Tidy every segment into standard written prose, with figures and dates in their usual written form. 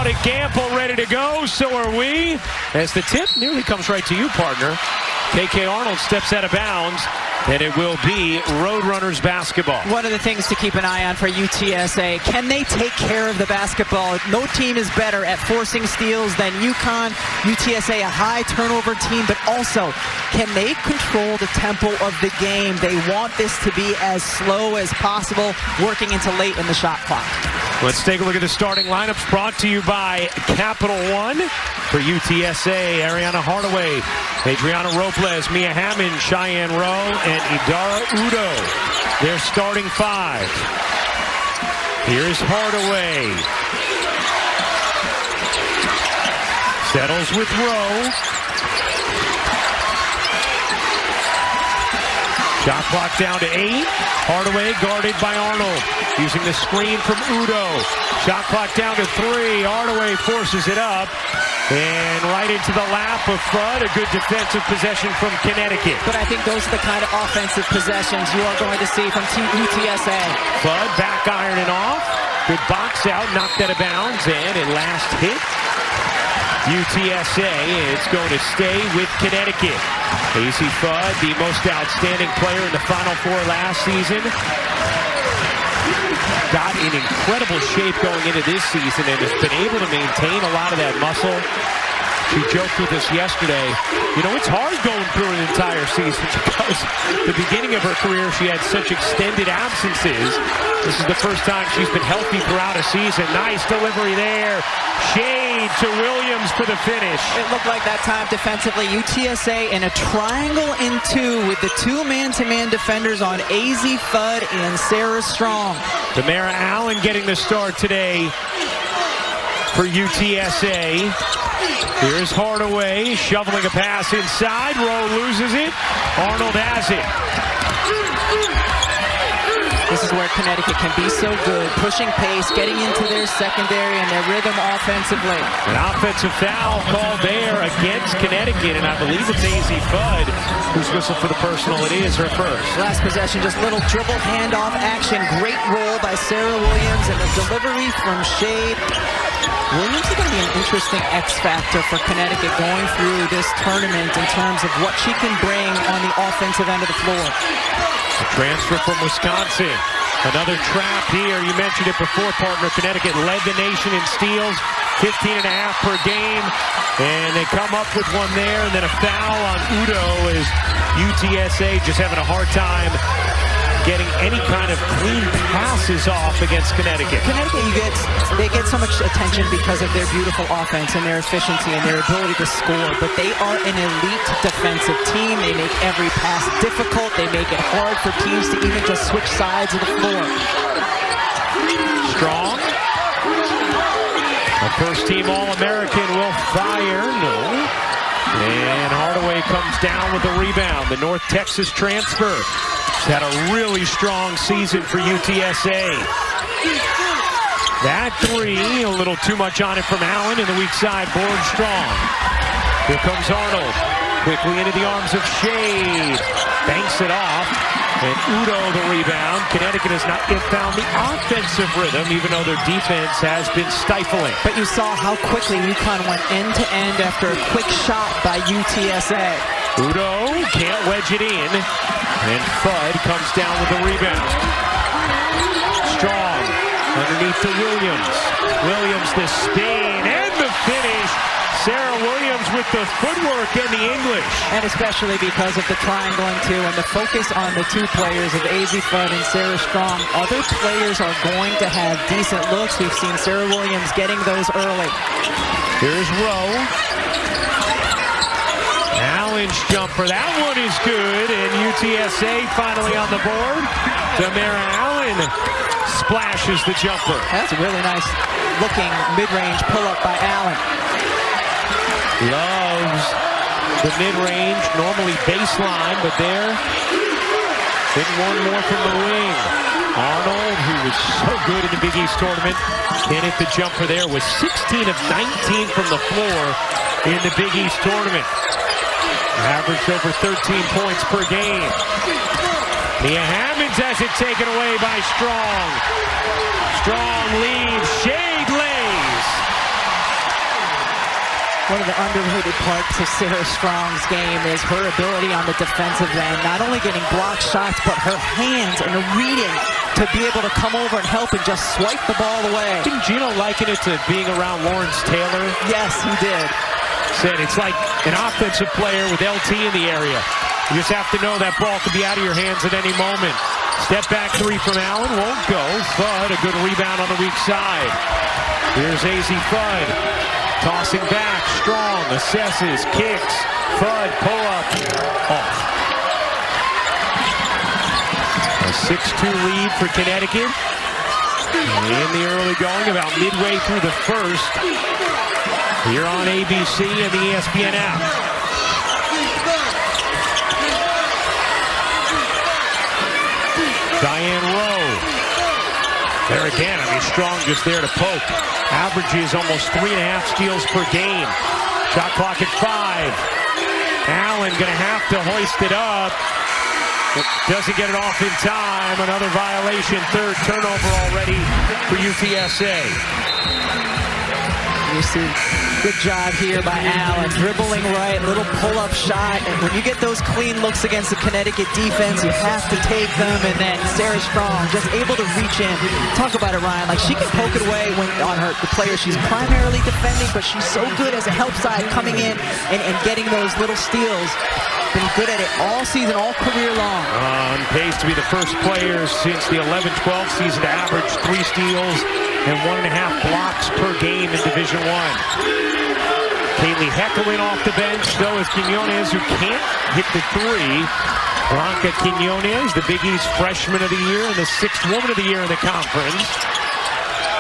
Claudia Gamble ready to go. So are we. As the tip nearly comes right to you, partner. KK Arnold steps out of bounds, and it will be Roadrunners basketball. One of the things to keep an eye on for UTSA, can they take care of the basketball? No team is better at forcing steals than UConn. UTSA, a high turnover team, but also, can they control the tempo of the game? They want this to be as slow as possible, working into late in the shot clock. Let's take a look at the starting lineups brought to you by Capital One. For UTSA, Ariana Hardaway, Adriana Robles, Mia Hammond, Cheyenne Rowe, and Idara Udo. Their starting five. Here's Hardaway. Settles with Rowe. Shot clock down to 8. Hardaway guarded by Arnold. Using the screen from Udo. Shot clock down to 3. Hardaway forces it up. And right into the lap of Fudd. A good defensive possession from Connecticut. But I think those are the kind of offensive possessions you are going to see from UTSA. Fudd back ironing off. Good box out. Knocked out of bounds. And at last hit. UTSA, it's going to stay with Connecticut. Casey Fudd, the most outstanding player in the Final Four last season. Got in incredible shape going into this season and has been able to maintain a lot of that muscle. She joked with us yesterday, you know, it's hard going through an entire season because the beginning of her career she had such extended absences. This is the first time she's been healthy throughout a season. Nice delivery there. Shade to Williams for the finish. It looked like that time defensively. UTSA in a triangle in 2 with the 2 man-to-man defenders on AZ Fudd and Sarah Strong. Tamara Allen getting the start today for UTSA. Here's Hardaway shoveling a pass inside. Rowe loses it. Arnold has it. This is where Connecticut can be so good, pushing pace, getting into their secondary and their rhythm offensively. An offensive foul called there against Connecticut, and I believe it's AZ Fudd who's whistled for the personal. It is her first. Last possession, just little dribble handoff action. Great roll by Sarah Williams and the delivery from Shade. Williams is going to be an interesting X factor for Connecticut going through this tournament in terms of what she can bring on the offensive end of the floor. Transfer from Wisconsin. Another trap here. You mentioned it before, partner. Connecticut led the nation in steals, 15.5 per game. And they come up with one there, and then a foul on Udo as UTSA just having a hard time getting any kind of clean passes off against Connecticut. Connecticut, they get so much attention because of their beautiful offense and their efficiency and their ability to score, but they are an elite defensive team. They make every pass difficult. They make it hard for teams to even just switch sides of the floor. Strong. A first-team All-American will fire. No. And Hardaway comes down with a rebound. The North Texas transfer. Had a really strong season for UTSA. That 3, a little too much on it from Allen, and the weak side board strong. Here comes Arnold, quickly into the arms of Shade. Banks it off, and Udo the rebound. Connecticut has not yet found the offensive rhythm, even though their defense has been stifling. But you saw how quickly UConn went end-to-end after a quick shot by UTSA. Udo can't wedge it in, and Fudd comes down with the rebound. Strong underneath to Williams. Williams the spin and the finish. Sarah Williams with the footwork and the English. And especially because of the triangle in 2 and the focus on the 2 players of AZ Fudd and Sarah Strong. Other players are going to have decent looks. We've seen Sarah Williams getting those early. Here's Rowe. Allen's jumper, that one is good, and UTSA finally on the board. Tamara Allen splashes the jumper. That's a really nice looking mid-range pull-up by Allen. Loves the mid-range, normally baseline, but there, getting one more from the wing. Arnold, who was so good in the Big East tournament, can't hit the jumper there, was 16 of 19 from the floor in the Big East tournament. Averaged over 13 points per game. Mia Hammonds has it taken away by Strong. Strong leaves. Shade lays. One of the underrated parts of Sarah Strong's game is her ability on the defensive end, not only getting blocked shots, but her hands and her reading to be able to come over and help and just swipe the ball away. Didn't Gino liken it to being around Lawrence Taylor? Yes, he did. Said it's like an offensive player with LT in the area. You just have to know that ball could be out of your hands at any moment. Step back three from Allen, won't go. Fudd, a good rebound on the weak side. Here's AZ Fudd, tossing back, Strong, assesses, kicks, Fudd, pull up, off. A 6-2 lead for Connecticut. In the early going, about midway through the first. Here on ABC and the ESPN app. Diane Rowe. There again, Strong just there to poke. Averages almost 3.5 steals per game. Shot clock at 5. Allen gonna have to hoist it up. Doesn't get it off in time. Another violation. Third turnover already for UTSA. You see, good job here by Allen. Dribbling right, little pull-up shot. And when you get those clean looks against the Connecticut defense, you have to take them. And then Sarah Strong just able to reach in. Talk about it, Ryan. Like, she can poke it away when on the player she's primarily defending, but she's so good as a help side coming in and getting those little steals. Been good at it all season, all career long. On pace to be the first player since the 11-12 season to average 3 steals and 1.5 blocks per game in Division I. Kaylee Heckelin off the bench, so is Quinones, who can't hit the 3. Blanca Quinones, the Big East Freshman of the Year and the 6th Woman of the Year in the conference.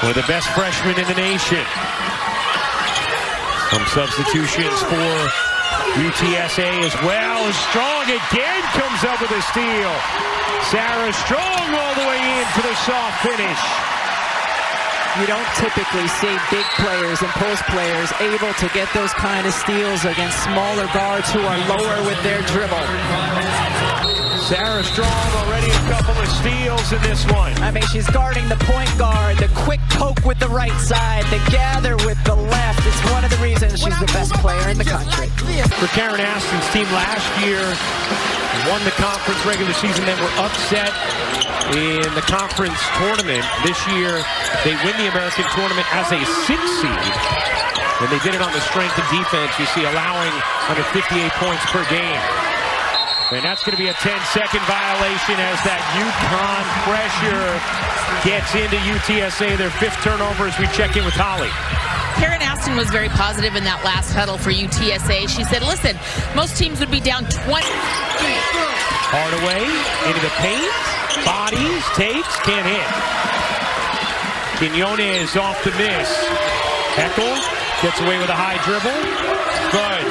One of the best freshmen in the nation. Some substitutions for UTSA as well. Strong again comes up with a steal. Sarah Strong all the way in for the soft finish. You don't typically see big players and post players able to get those kind of steals against smaller guards who are lower with their dribble. Sarah Strong already a couple of steals in this one. She's guarding the point guard, the quick poke with the right side, the gather with the left. It's one of the reasons she's the best player in the country. For Karen Aston's team last year, won the conference regular season, then were upset in the conference tournament. This year, they win the American tournament as a 6th seed. And they did it on the strength of defense, you see, allowing under 58 points per game. And that's going to be a 10-second violation as that UConn pressure gets into UTSA, their 5th turnover as we check in with Holly. Karen Aston was very positive in that last huddle for UTSA. She said, listen, most teams would be down 20. Hardaway into the paint, bodies, takes, can't hit. Quinones off the miss. Heckel gets away with a high dribble. Good.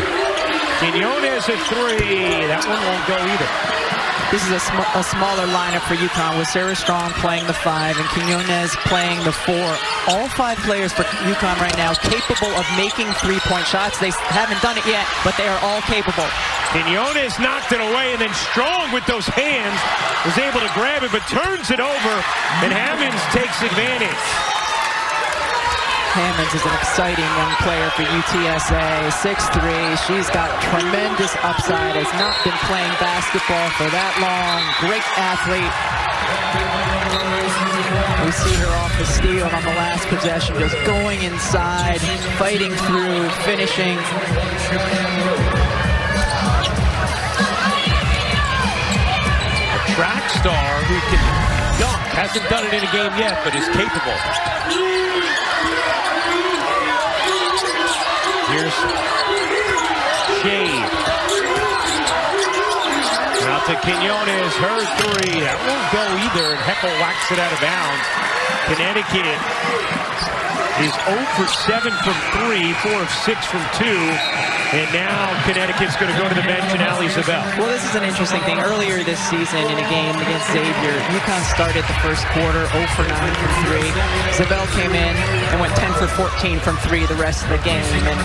Quinones at 3. That one won't go either. This is a smaller lineup for UConn with Sarah Strong playing the 5 and Quinones playing the 4. All 5 players for UConn right now capable of making 3-point shots. They haven't done it yet, but they are all capable. Quinones knocked it away, and then Strong with those hands was able to grab it, but turns it over, and Hammonds takes advantage. Hammonds is an exciting young player for UTSA, 6'3". She's got tremendous upside, has not been playing basketball for that long. Great athlete. We see her off the steal on the last possession, just going inside, fighting through, finishing. A track star who can dunk. Hasn't done it in a game yet, but is capable. Here's Shade. Out to Quinones, her 3. That won't go either, and Heckel whacks it out of bounds. Connecticut is 0 for 7 from 3, 4 of 6 from 2. And now Connecticut's going to go to the bench and Ali Zabel. Well, this is an interesting thing. Earlier this season in a game against Xavier, UConn started the first quarter 0 for 9 from 3. Zabel came in and went 10 for 14 from 3 the rest of the game. And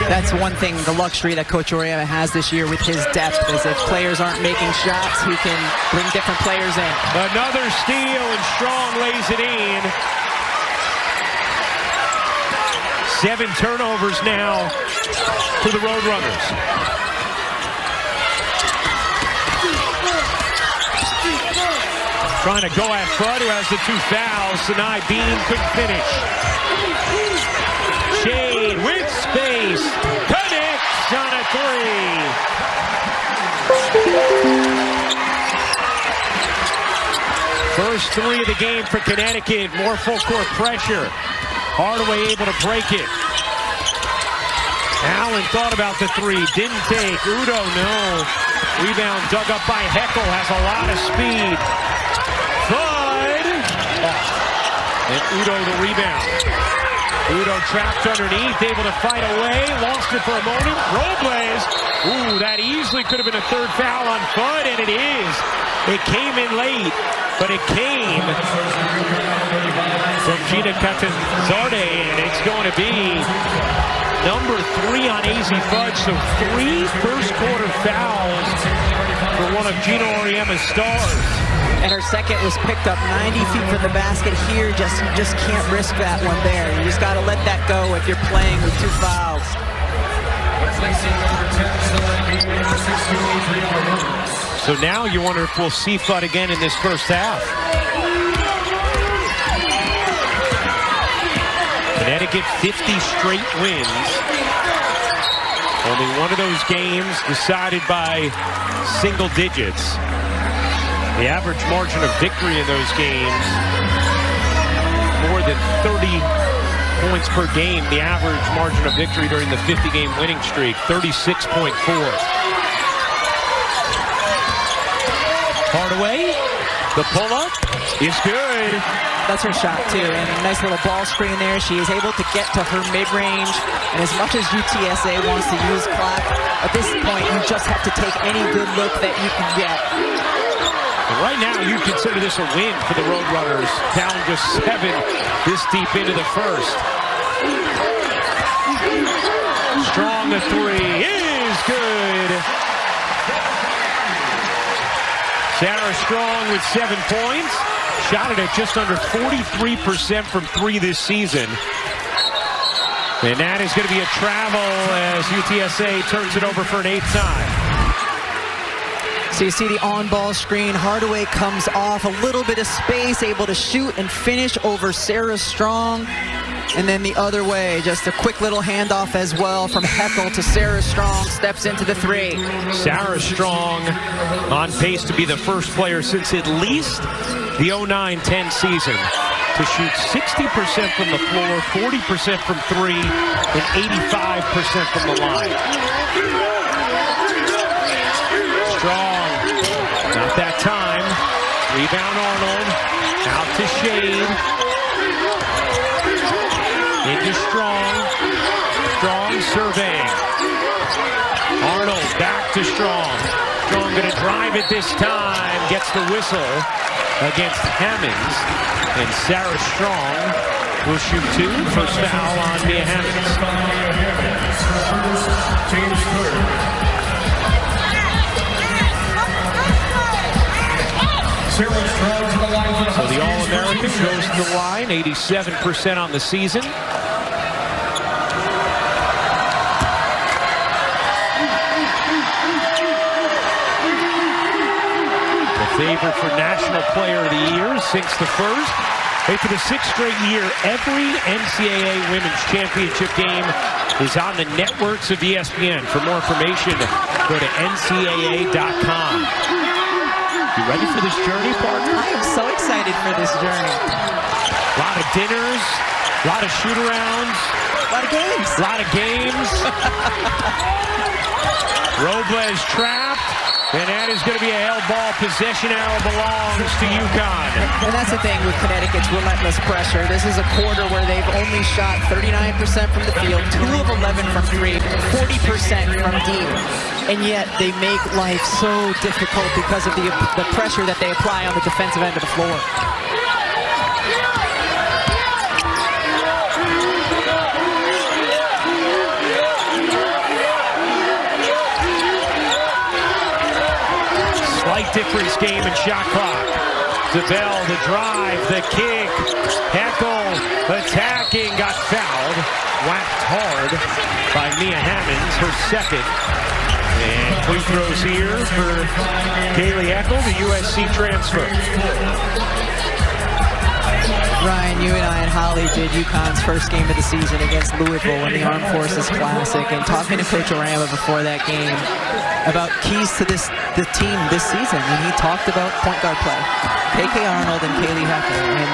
that's one thing, the luxury that Coach Oriana has this year with his depth, is if players aren't making shots, he can bring different players in. Another steal, and Strong lays it in. 7 turnovers now for the Roadrunners. Trying to go at Fudd, who has the 2 fouls. Sinai Bean couldn't finish. Shade with space. Connects on a 3. First 3 of the game for Connecticut. More full court pressure. Hardaway able to break it. Allen thought about the 3. Didn't take. Udo, no. Rebound dug up by Heckel. Has a lot of speed. Fudd. And Udo the rebound. Udo trapped underneath, able to fight away, lost it for a moment. Robles, ooh, that easily could have been a 3rd foul on Fudd, and it is. It came in late, but it came from Gina Catanzarde, and it's going to be number 3 on AZ Fudd, so 3 first-quarter fouls for one of Gina Auriemma's stars. And her second was picked up 90 feet from the basket here. You just can't risk that one there. You just got to let that go if you're playing with 2 fouls. So now you wonder if we'll see Fudd again in this first half. Connecticut 50 straight wins. Only one of those games decided by single digits. The average margin of victory in those games, more than 30 points per game. The average margin of victory during the 50-game winning streak, 36.4. Hardaway, the pull-up is good. That's her shot, too, and a nice little ball screen there. She is able to get to her mid-range, and as much as UTSA wants to use clock, at this point, you just have to take any good look that you can get. Right now, you consider this a win for the Roadrunners, down just 7 this deep into the first. Strong, the 3 is good. Sarah Strong with 7 points. Shot it at just under 43% from 3 this season. And that is going to be a travel as UTSA turns it over for an 8th time. So you see the on-ball screen. Hardaway comes off, a little bit of space, able to shoot and finish over Sarah Strong. And then the other way, just a quick little handoff as well from Heckel to Sarah Strong, steps into the 3. Sarah Strong on pace to be the first player since at least the 09-10 season to shoot 60% from the floor, 40% from 3, and 85% from the line. Strong, not that time. Rebound Arnold, out to Shade. Into Strong. Strong surveying. Arnold back to Strong. Strong going to drive it this time. Gets the whistle against Hammonds. And Sarah Strong will shoot 2. First foul on Mia Hammonds. So the All-American goes to the line, 87% on the season. The favorite for National Player of the Year sinks to first. Hey, for the 6th straight year, every NCAA Women's Championship game is on the networks of ESPN. For more information, go to ncaa.com. You ready for this journey, partner? I am so excited for this journey. A lot of dinners, a lot of shoot-arounds. A lot of games. A lot of games. Robles trapped, and that is going to be a held ball. Possession arrow belongs to UConn. And that's the thing with Connecticut's relentless pressure. This is a quarter where they've only shot 39% from the field, 2 of 11 from 3, 40% from deep. And yet they make life so difficult because of the pressure that they apply on the defensive end of the floor. Slight difference game in shot clock. DeBell, the drive, the kick. Heckel attacking, got fouled. Whacked hard by Mia Hammonds, her second. And free throws here for Kaylee Eckel, the USC transfer. Ryan, you and I and Holly did UConn's first game of the season against Louisville in the Armed Forces Classic, and talking to Coach Aramba before that game about keys to the team this season, and he talked about point guard play. KK Arnold and Kaylee Eckel, and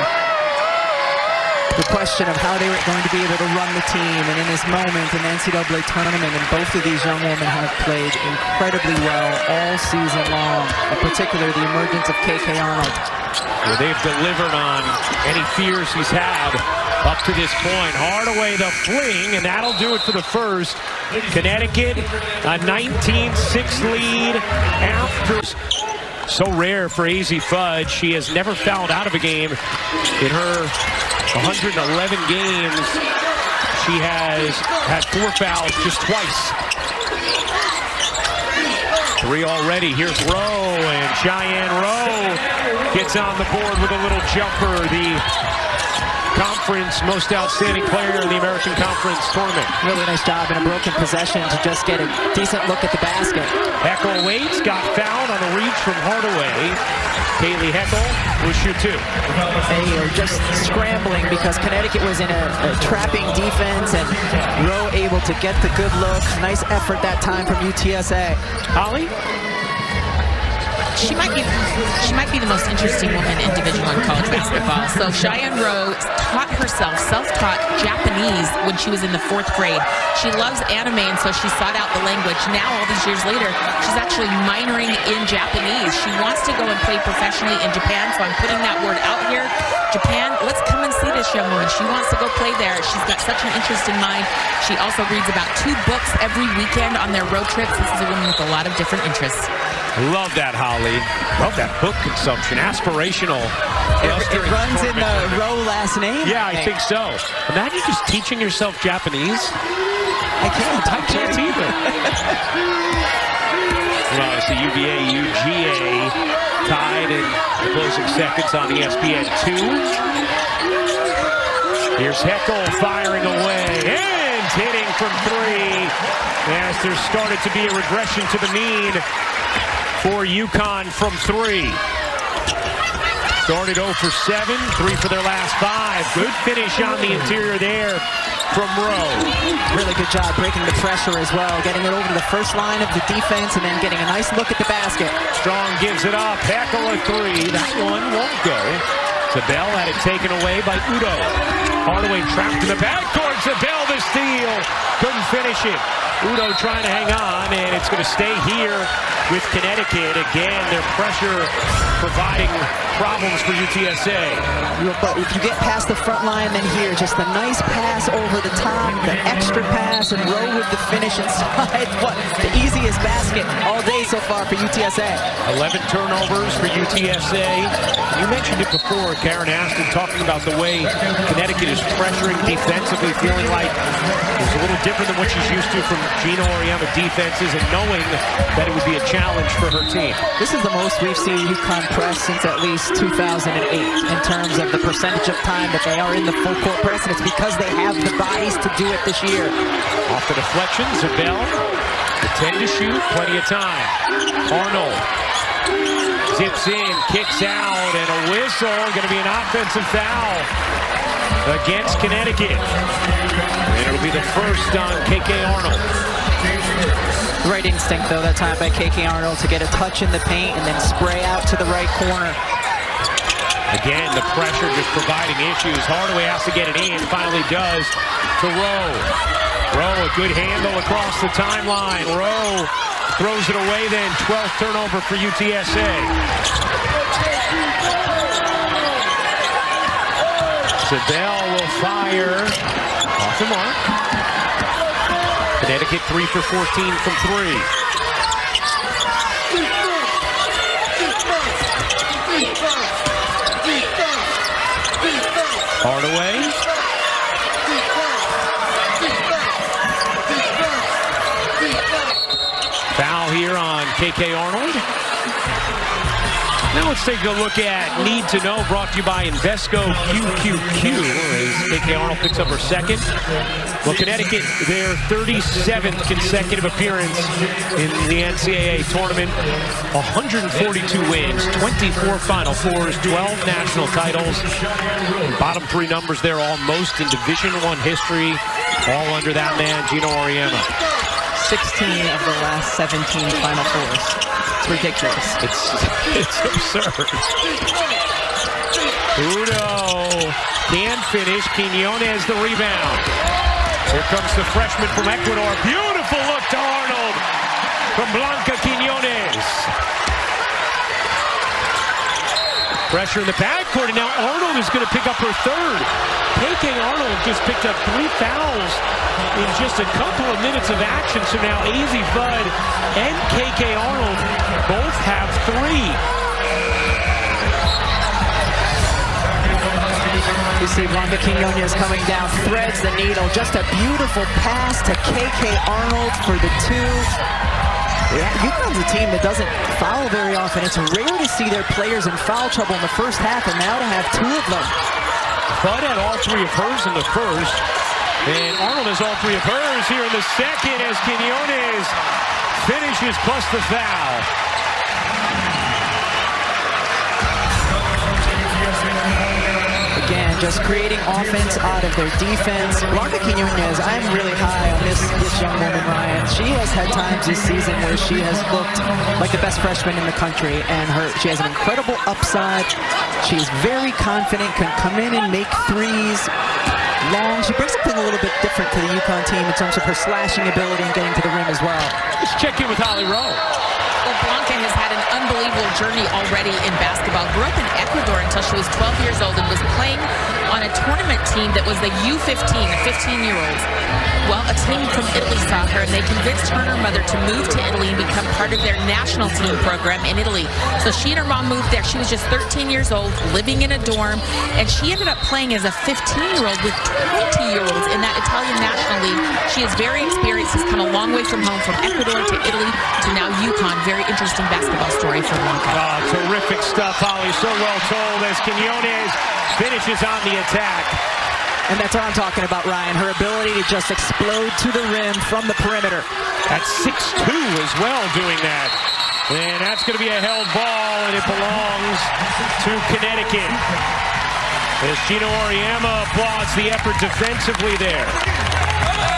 the question of how they were going to be able to run the team, and in this moment in the NCAA tournament, and both of these young women have played incredibly well all season long, in particular the emergence of KK Arnold. Well, they've delivered on any fears he's had up to this point. Hardaway the fling, and that'll do it for the first. Connecticut, a 19-6 lead after. So rare for AZ Fudd. She has never fouled out of a game in her 111 games. She has had 4 fouls just twice. 3 already. Here's Rowe, and Cheyenne Rowe gets on the board with a little jumper. The conference most outstanding player in the American Conference tournament. Really nice job in a broken possession to just get a decent look at the basket. Eckel waits, got fouled on the reach from Hardaway. Kaylee Eckel will shoot 2. They are just scrambling because Connecticut was in a trapping defense, and Rowe able to get the good look. Nice effort that time from UTSA. Holly? She might be the most interesting woman in Division I college basketball. So Cheyenne Rowe taught herself, self-taught Japanese when she was in the 4th grade. She loves anime, and so she sought out the language. Now, all these years later, she's actually minoring in Japanese. She wants to go and play professionally in Japan, so I'm putting that word out here. Japan, let's come and see this young woman. She wants to go play there. She's got such an interest in mind. She also reads about 2 books every weekend on their road trips. This is a woman with a lot of different interests. Love that, Holly. Love that book consumption. Aspirational. It runs in the Rowe last name. Yeah, I think so. Imagine just teaching yourself Japanese. I can't either. Well, it's the UVA, UGA tied in the closing seconds on ESPN2. Here's Eckel firing away and hitting from 3 as there started to be a regression to the mean for UConn from 3. Started 0 for 7, 3 for their last 5. Good finish on the interior there from Rowe. Really good job breaking the pressure as well, getting it over to the first line of the defense and then getting a nice look at the basket. Strong gives it up. Eckel a 3. That one won't go. Zabel had it taken away by Udo. Hardaway trapped in the backcourt. Zabel the steal. Couldn't finish it. Udo trying to hang on, and it's going to stay here with Connecticut. Again, their pressure providing problems for UTSA. But if you get past the front line, then here, just a nice pass over the top, the extra pass, and Rowe with the finish inside. What, the easiest basket all day so far for UTSA. 11 turnovers for UTSA. You mentioned it before, Karen Aston, talking about the way Connecticut is pressuring defensively, feeling like it's a little different than what she's used to from Gino Auriemma defenses, and knowing that it would be a challenge for her team. This is the most we've seen UConn press since at least 2008 in terms of the percentage of time that they are in the full court press, and it's because they have the bodies to do it this year. Off the deflection, Zabel, the 10 to shoot, plenty of time. Arnold zips in, kicks out, and a whistle. Going to be an offensive foul against Connecticut. And it'll be the first on KK Arnold. Right instinct, though, that time by KK Arnold to get a touch in the paint and then spray out to the right corner. Again, the pressure just providing issues. Hardaway has to get it in, finally does to Rowe. Rowe, a good handle across the timeline. Rowe throws it away then, 12th turnover for UTSA. Zabel will fire off the mark. Connecticut 3 for 14 from 3. Hardaway. Foul here on KK Arnold. Now let's take a look at Need to Know, brought to you by Invesco QQQ, as KK Arnold picks up her second. Well, Connecticut, their 37th consecutive appearance in the NCAA tournament. 142 wins, 24 Final Fours, 12 national titles. Bottom three numbers there, all most in Division I history, all under that man, Gino Auriemma. 16 of the last 17 Final Fours. It's ridiculous. It's absurd. Udo can't finish. Quiñones the rebound. Here comes the freshman from Ecuador. Beautiful look to Arnold from Blanca Quiñones. Pressure in the backcourt, and now Arnold is going to pick up her third. KK Arnold just picked up 3 fouls in just a couple of minutes of action. So now AZ Fudd and KK Arnold both have 3. You see Blanca Quiñones coming down, threads the needle. Just a beautiful pass to KK Arnold for the 2. Yeah, UConn's a team that doesn't foul very often. It's rare to see their players in foul trouble in the first half, and now to have 2 of them. Fudd had all 3 of hers in the first, and Arnold has all 3 of hers here in the second as Quiñones finishes plus the foul. Again, just creating offense out of their defense. Blanca Quiñones, I'm really high on this young woman, Ryan. She has had times this season where she has looked like the best freshman in the country, and she has an incredible upside. She is very confident, can come in and make threes. Long. She brings something a little bit different to the UConn team in terms of her slashing ability and getting to the rim as well. Let's check in with Holly Rowe. Well, Blanca has had an unbelievable journey already in basketball. Grew up in Ecuador until she was 12 years old and was playing on a tournament team that was the U15, the 15-year-olds. Well, a team from Italy saw her, and they convinced her and her mother to move to Italy and become part of their national team program in Italy. So she and her mom moved there. She was just 13 years old, living in a dorm, and she ended up playing as a 15-year-old with 20-year-olds in that Italian National League. She is very experienced, has come a long way from home, from Ecuador to Italy to now UConn. Very interesting basketball story for Blanca. Oh, terrific stuff, Holly. So well told as Quiñones finishes on the attack. And that's what I'm talking about, Ryan. Her ability to just explode to the rim from the perimeter. At 6'2" as well doing that. And that's going to be a held ball, and it belongs to Connecticut. As Gino Auriemma applauds the effort defensively there.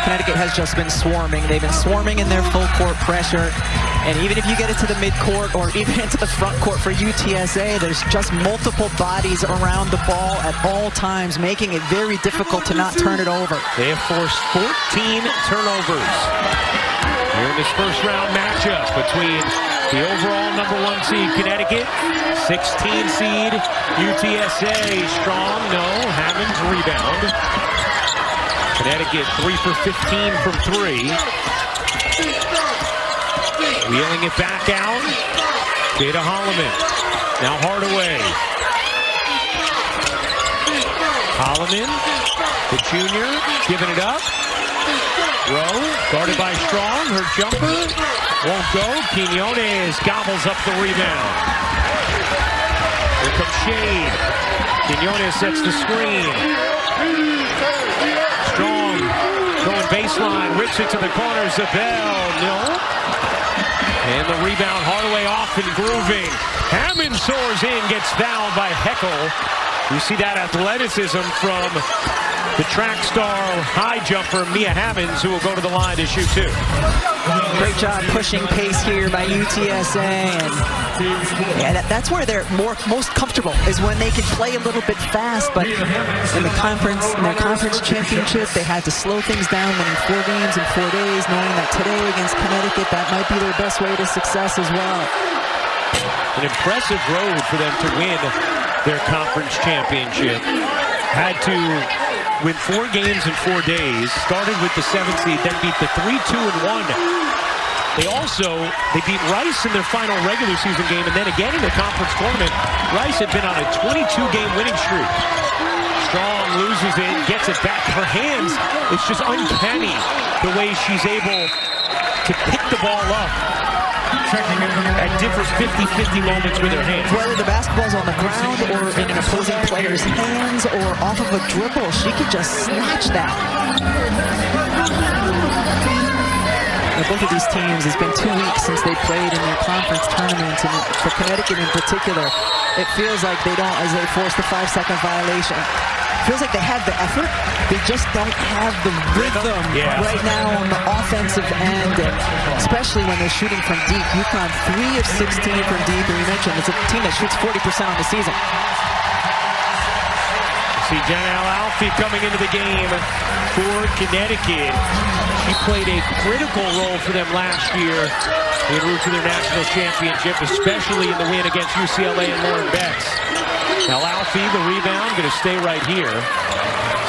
Connecticut has just been swarming. They've been swarming in their full court pressure. And even if you get it to the midcourt or even into the front court for UTSA, there's just multiple bodies around the ball at all times, making it very difficult to not turn it over. They have forced 14 turnovers here in this first round matchup between the overall #1 seed Connecticut, 16 seed UTSA. Strong, no. Hammond's rebound. Connecticut 3 for 15 from 3. Wheeling it back out. Jada Holloman. Now Hardaway. Holloman, the junior, giving it up. Rowe, guarded by Strong. Her jumper won't go. Quiñones gobbles up the rebound. Here comes Shade. Quiñones sets the screen. Strong going baseline, rips it to the corner. Zabel, no. And the rebound, Hardaway off and grooving. Hammond soars in, gets fouled by Heckel. You see that athleticism from the track star high jumper, Mia Hammonds, who will go to the line to shoot 2. Great job pushing pace here by UTSA. And yeah, that's where they're most comfortable, is when they can play a little bit fast. But in their conference championship, they had to slow things down, winning 4 games in 4 days, knowing that today against Connecticut, that might be their best way to success as well. An impressive road for them to win their conference championship. Had to win 4 games in 4 days. Started with the 7th seed, then beat the 3-2-1. They beat Rice in their final regular season game, and then again in the conference tournament. Rice had been on a 22-game winning streak. Strong loses it, gets it back. Her hands, it's just uncanny the way she's able to pick the ball up at different 50-50 moments with her hands. Whether the basketball's on the ground or in an opposing player's hands or off of a dribble, she could just snatch that. Now, both of these teams, it's been 2 weeks since they played in their conference tournaments, and for Connecticut in particular, it feels like they don't, as they force the 5-second violation. It feels like they have the effort, they just don't have the rhythm right now on the offensive end, and especially when they're shooting from deep. UConn 3 of 16 from deep, and we mentioned it's a team that shoots 40% on the season. See Janelle Alfie coming into the game for Connecticut. She played a critical role for them last year en route to their national championship, especially in the win against UCLA and Lauren Betts. Now Alfie, the rebound, going to stay right here.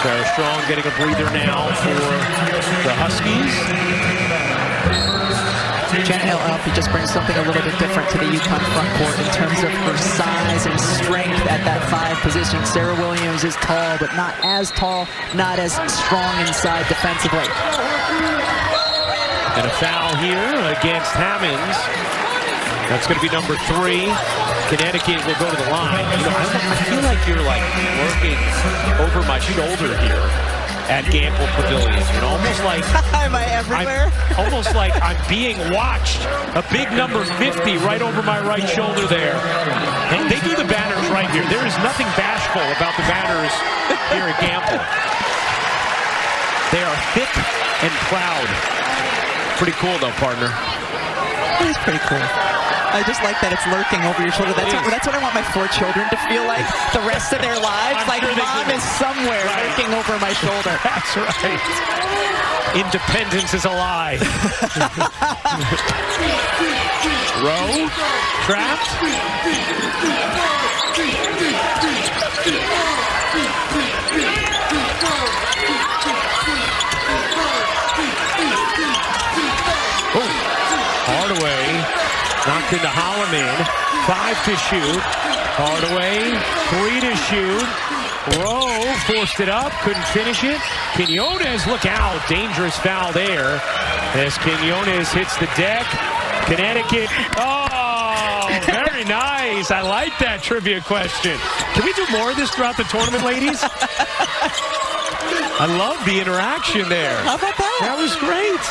Sarah Strong getting a breather now for the Huskies. Janelle Alfie just brings something a little bit different to the UConn front court in terms of her size and strength at that 5 position. Sarah Williams is tall, but not as tall, not as strong inside defensively. And a foul here against Hammonds. That's going to be number 3. Connecticut will go to the line. You know, I feel like you're like working over my shoulder here at Gamble Pavilion. You know, almost like Am I everywhere? almost like I'm being watched. A big number 50 right over my right shoulder there. And they do the banners right here. There is nothing bashful about the banners here at Gamble. They are thick and proud. Pretty cool though, partner. It is pretty cool. I just like that it's lurking over your shoulder. That's what I want my 4 children to feel like the rest of their lives. Like mom is somewhere lurking over my shoulder. That's right. Independence is a lie. Rowe, trapped. Hardaway knocked into Holloman. 5 to shoot. Hardaway, 3 to shoot. Rowe forced it up, couldn't finish it. Quinones, look out. Dangerous foul there as Quinones hits the deck. Connecticut. Oh, very nice. I like that trivia question. Can we do more of this throughout the tournament, ladies? I love the interaction there. How about that? That was great.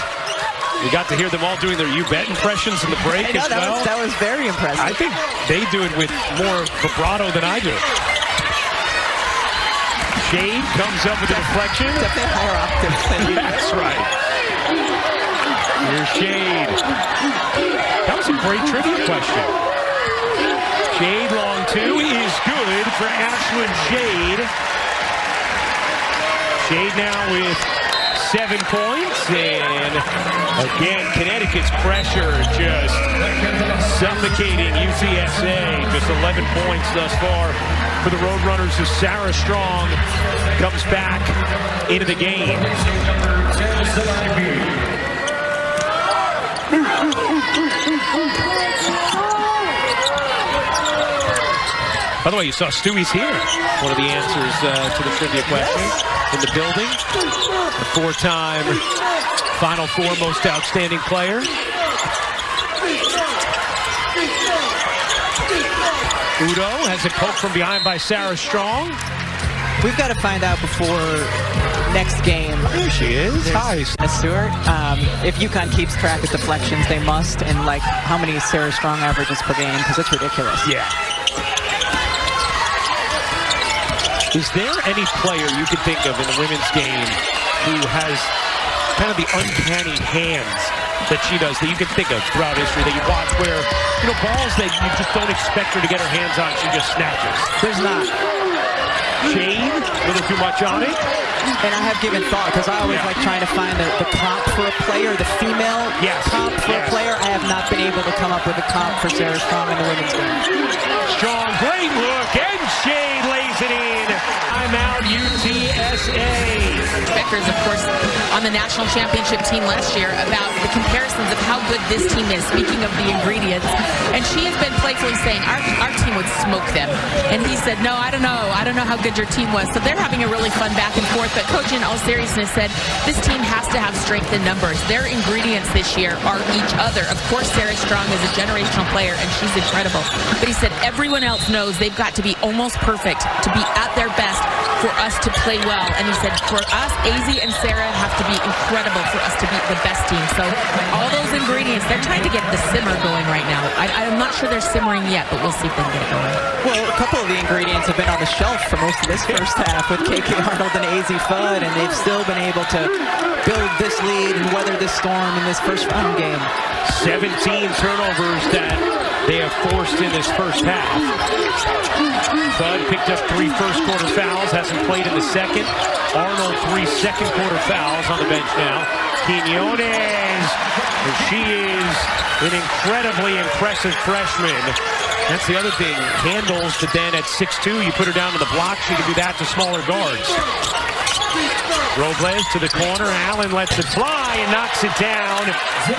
We got to hear them all doing their You Bet impressions in the break as well. That was very impressive. I think they do it with more vibrato than I do. Shade comes up with a deflection. Definitely higher octave than you. That's right. Here's Shade. That was a great trivia question. Shade long 2 is good for Ashlyn Shade. Shade now with 7 points, and again, Connecticut's pressure just suffocating UTSA. Just 11 points thus far for the Roadrunners as Sarah Strong comes back into the game. By the way, you saw Stewie's here. One of the answers to the trivia question in the building. The 4-time Final Four most outstanding player. Udo has a poke from behind by Sarah Strong. We've got to find out before next game. There she is. Hi. Stewart, if UConn keeps track of deflections, they must, and like how many Sarah Strong averages per game, because it's ridiculous. Yeah. Is there any player you can think of in the women's game who has kind of the uncanny hands that she does, that you can think of throughout history, that you watch where, you know, balls that you just don't expect her to get her hands on, she just snatches? There's not. Shade, a little too much on it. And I have given thought, because I always like trying to find the comp for a player, the female comp for a player. I have not been able to come up with a comp for Sarah Strong in the women's game. Strong, great look, and Shade lays it in. Timeout UTSA. Coach Becker's, of course, on the national championship team last year about the comparisons of how good this team is, speaking of the ingredients. And she has been playfully saying, our team would smoke them. And he said, no, I don't know. I don't know how good your team was. So they're having a really fun back and forth. But Coach, in all seriousness, said this team has to have strength in numbers. Their ingredients this year are each other. Of course, Sarah Strong is a generational player, and she's incredible. But he said everyone else knows they've got to be almost perfect to be at their best for us to play well. And he said for us, AZ and Sarah have to be incredible for us to be the best team. So all those ingredients, they're trying to get the simmer going right now. I'm not sure they're simmering yet, but we'll see if they can get it going. Well, a couple of the ingredients have been on the shelf for most of this first half with KK Arnold and AZ Fudd, and they've still been able to build this lead and weather this storm in this first round game. 17 turnovers that they have forced in this first half. Fudd picked up 3 first-quarter fouls, hasn't played in the second. Arnold 3 second-quarter fouls on the bench now. Quiñones, and she is an incredibly impressive freshman. That's the other thing. Handles, but then at 6'2", you put her down to the block. She can do that to smaller guards. Robles to the corner. Allen lets it fly and knocks it down.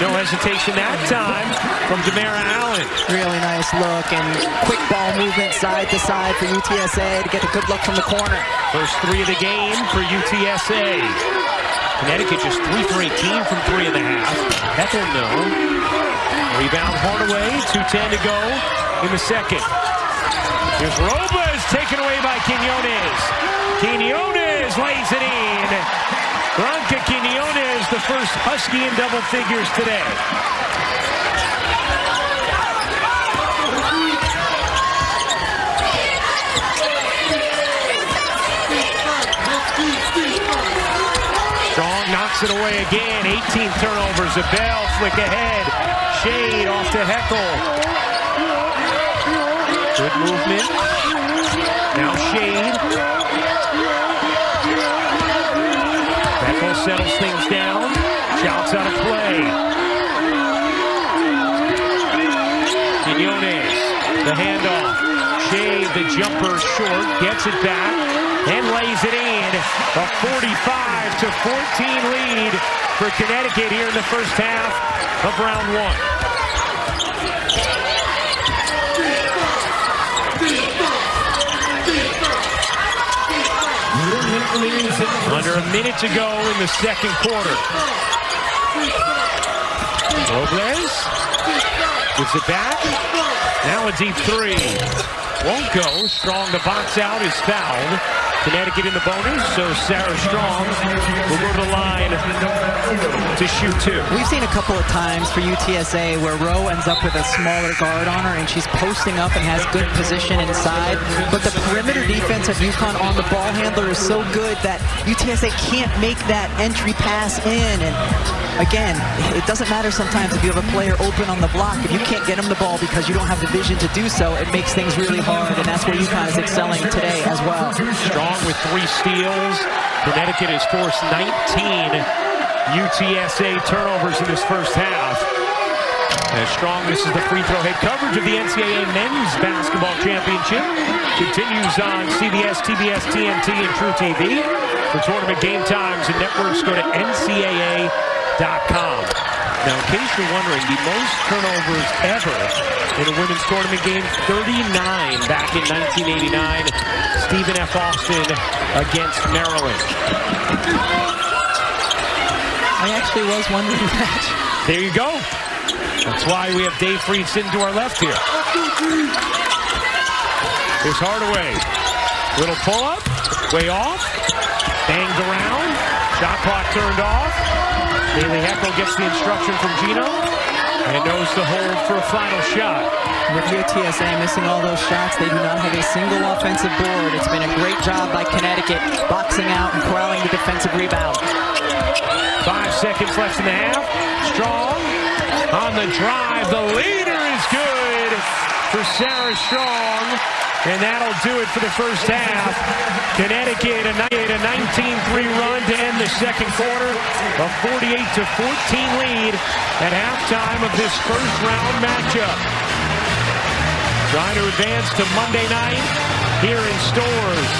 No hesitation that time from Demara Allen. Really nice look and quick ball movement side to side for UTSA to get a good look from the corner. First 3 of the game for UTSA. Connecticut just 3 for 18 from 3.5. Heckle no. Rebound Hardaway. 2:10 to go in the second. Here's Robles taken away by Quiñones. Quiñones lays it in. Bronca Quiñones, the first Husky in double figures today. Strong knocks it away again. 18 turnovers. A Bell flick ahead. Shade off to Heckle. Good movement. Now Shade. Heckle settles things down. Shouts out of play. Quiñones, the handoff. Shade, the jumper short, gets it back and lays it in. A 45-14 lead for Connecticut here in the first half of round 1. Under a minute to go in the second quarter. Robles gives it back. Now a deep 3. Won't go. Strong, the box out is fouled. Connecticut in the bonus, so Sarah Strong will go to the line to shoot 2. We've seen a couple of times for UTSA where Rowe ends up with a smaller guard on her and she's posting up and has good position inside. But the perimeter defense of UConn on the ball handler is so good that UTSA can't make that entry pass in. And again, it doesn't matter sometimes if you have a player open on the block. If you can't get him the ball because you don't have the vision to do so, it makes things really hard. And that's where UConn is excelling today as well. Strong with 3 steals. Connecticut has forced 19 UTSA turnovers in this first half. As Strong misses the free throw. Head coverage of the NCAA Men's Basketball Championship continues on CBS, TBS, TNT, and True TV. For tournament game times and networks, go to ncaa.com. Now, in case you're wondering, the most turnovers ever in a women's tournament game, 39 back in 1989. Stephen F. Austin against Maryland. I actually was wondering that. There you go. That's why we have Dave Freed sitting to our left here. Here's Hardaway. Little pull-up. Way off. Banged around. Shot clock turned off. Bailey Heckle gets the instruction from Gino and knows to hold for a final shot. With UTSA missing all those shots, they do not have a single offensive board. It's been a great job by Connecticut boxing out and corralling the defensive rebound. 5 seconds left in the half. Strong on the drive. The leader is good for Sarah Strong. And that'll do it for the first half. Connecticut a 19-3 run to end the second quarter. A 48-14 lead at halftime of this first round matchup. Trying to advance to Monday night here in stores.